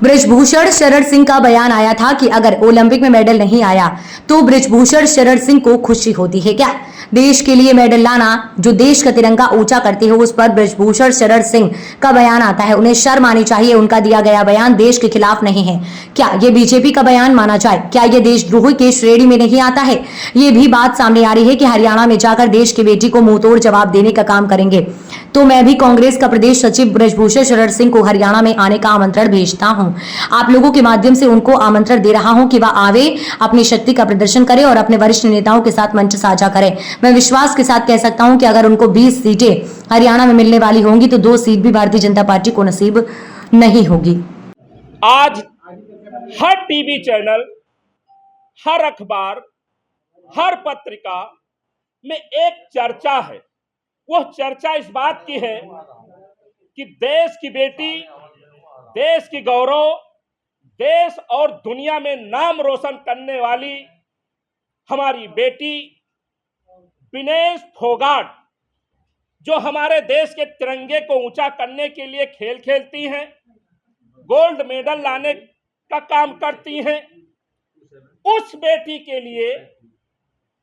बृजभूषण शरण सिंह का बयान आया था कि अगर ओलंपिक में मेडल नहीं आया तो बृजभूषण शरण सिंह को खुशी होती है क्या? देश के लिए मेडल लाना, जो देश का तिरंगा ऊंचा करते हो, उस पर बृजभूषण शरण सिंह का बयान आता है। उन्हें शर्म आनी चाहिए। उनका दिया गया बयान देश के खिलाफ नहीं है। क्या ये बीजेपी का बयान माना जाए? क्या ये देशद्रोही के श्रेणी में नहीं आता है? ये भी बात सामने आ रही है कि हरियाणा में जाकर देश की बेटी को मुंहतोड़ जवाब देने का काम करेंगे। तो मैं भी कांग्रेस का प्रदेश सचिव बृजभूषण शरण सिंह को हरियाणा में आने का आमंत्रण भेजता हूं। आप लोगों के माध्यम से उनको आमंत्रण दे रहा हूं कि वह आवे, अपनी शक्ति का प्रदर्शन करें और अपने वरिष्ठ नेताओं के साथ मंच साझा करें। मैं विश्वास के साथ कह सकता हूं कि अगर उनको 20 सीटें हरियाणा में मिलने वाली होंगी तो 2 सीट भी भारतीय जनता पार्टी को नसीब नहीं होगी। आज हर टीवी चैनल, हर अखबार, हर पत्रिका में एक चर्चा है। वह चर्चा इस बात की है कि देश की बेटी, देश की गौरव, देश और दुनिया में नाम रोशन करने वाली हमारी बेटी विनेश फोगाट, जो हमारे देश के तिरंगे को ऊंचा करने के लिए खेल खेलती हैं, गोल्ड मेडल लाने का काम करती हैं, उस बेटी के लिए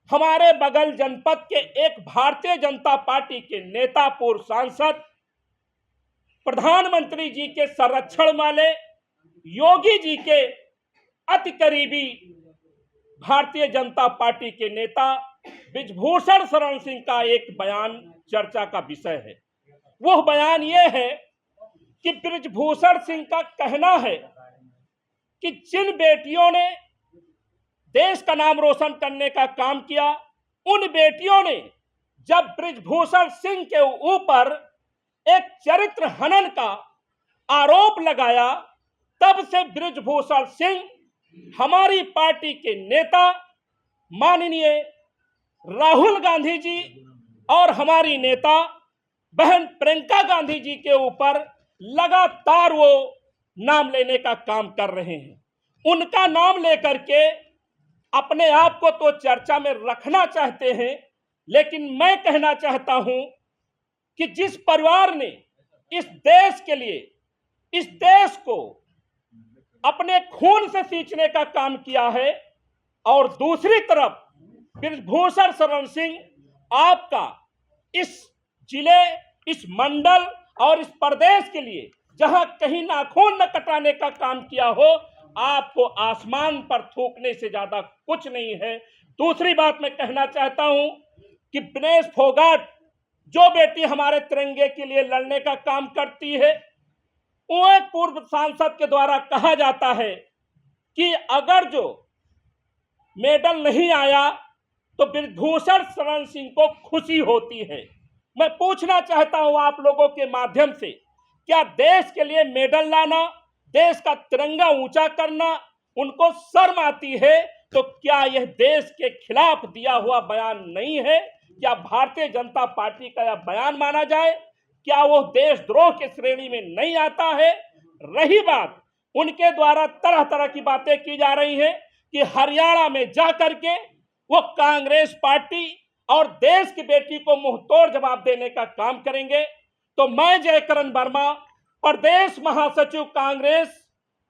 हमारे बगल जनपद के एक भारतीय जनता पार्टी के नेता, पूर्व सांसद, प्रधानमंत्री जी के संरक्षण वाले, योगी जी के अति करीबी भारतीय जनता पार्टी के नेता बृजभूषण शरण सिंह का एक बयान चर्चा का विषय है। वह बयान यह है कि बृजभूषण सिंह का कहना है कि जिन बेटियों ने देश का नाम रोशन करने का काम किया, उन बेटियों ने जब बृजभूषण सिंह के ऊपर एक चरित्र हनन का आरोप लगाया, तब से बृजभूषण सिंह हमारी पार्टी के नेता माननीय राहुल गांधी जी और हमारी नेता बहन प्रियंका गांधी जी के ऊपर लगातार वो नाम लेने का काम कर रहे हैं। उनका नाम लेकर के अपने आप को तो चर्चा में रखना चाहते हैं, लेकिन मैं कहना चाहता हूं कि जिस परिवार ने इस देश के लिए, इस देश को अपने खून से सींचने का काम किया है, और दूसरी तरफ बृजभूषण शरण सिंह आपका इस जिले, इस मंडल और इस प्रदेश के लिए जहां कहीं नाखून न कटाने का काम किया हो, आपको आसमान पर थूकने से ज्यादा कुछ नहीं है। दूसरी बात मैं कहना चाहता हूं कि विनेश फोगाट, जो बेटी हमारे तिरंगे के लिए लड़ने का काम करती है, वो एक पूर्व सांसद के द्वारा कहा जाता है कि अगर जो मेडल नहीं आया तो बृजभूषण शरण सिंह को खुशी होती है। मैं पूछना चाहता हूं आप लोगों के माध्यम से, क्या देश के लिए मेडल लाना, देश का तिरंगा ऊंचा करना उनको शर्म आती है? तो क्या यह देश के खिलाफ दिया हुआ बयान नहीं है? क्या भारतीय जनता पार्टी का यह बयान माना जाए? क्या वो देशद्रोह के श्रेणी में नहीं आता है? रही बात, उनके द्वारा तरह तरह की बातें की जा रही हैं कि हरियाणा में जाकर के वो कांग्रेस पार्टी और देश की बेटी को मुंहतोड़ जवाब देने का काम करेंगे। तो मैं जयकरण वर्मा, प्रदेश महासचिव कांग्रेस,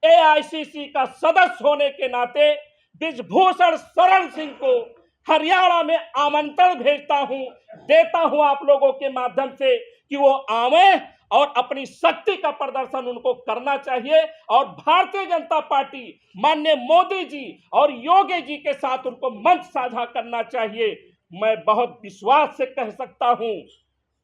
एआईसीसी का सदस्य होने के नाते बृजभूषण शरण सिंह को हरियाणा में आमंत्रण भेजता हूं, देता हूं आप लोगों के माध्यम से कि वो आवे और अपनी शक्ति का प्रदर्शन उनको करना चाहिए, और भारतीय जनता पार्टी, माननीय मोदी जी और योगी जी के साथ उनको मंच साझा करना चाहिए। मैं बहुत विश्वास से कह सकता हूं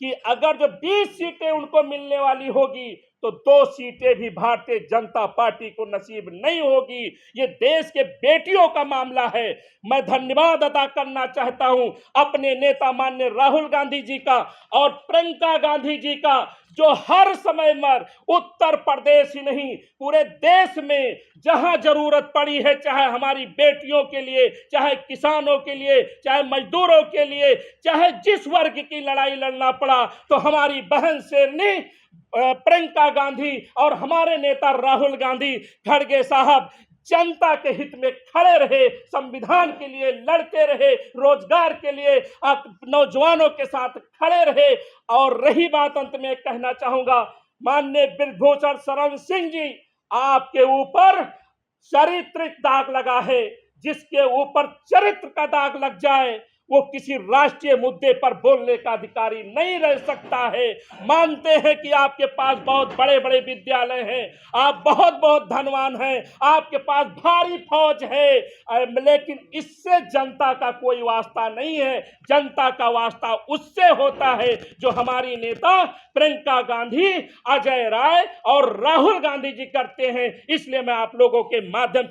कि अगर जो 20 सीटें उनको मिलने वाली होगी तो 2 सीटें भी भारतीय जनता पार्टी को नसीब नहीं होगी। ये देश के बेटियों का मामला है। मैं धन्यवाद अदा करना चाहता हूं अपने नेता माननीय राहुल गांधी जी का और प्रियंका गांधी जी का, जो हर समय में उत्तर प्रदेश ही नहीं पूरे देश में जहां जरूरत पड़ी है, चाहे हमारी बेटियों के लिए, चाहे किसानों के लिए, चाहे मजदूरों के लिए, चाहे जिस वर्ग की लड़ाई लड़ना पड़ा, तो हमारी बहन शेरनी प्रियंका गांधी और हमारे नेता राहुल गांधी खड़गे साहब जनता के हित में खड़े रहे, संविधान के लिए लड़ते रहे, रोजगार के लिए नौजवानों के साथ खड़े रहे। और रही बात, अंत में कहना चाहूंगा, माननीय बृजभूषण शरण सिंह जी आपके ऊपर चारित्रिक दाग लगा है। जिसके ऊपर चरित्र का दाग लग जाए वो किसी राष्ट्रीय मुद्दे पर बोलने का अधिकारी नहीं रह सकता है। मानते हैं कि आपके पास बहुत बड़े बड़े विद्यालय हैं, आप बहुत बहुत धनवान हैं, आपके पास भारी फौज है, लेकिन इससे जनता का कोई वास्ता नहीं है। जनता का वास्ता उससे होता है जो हमारी नेता प्रियंका गांधी, अजय राय और राहुल गांधी जी करते हैं। इसलिए मैं आप लोगों के माध्यम से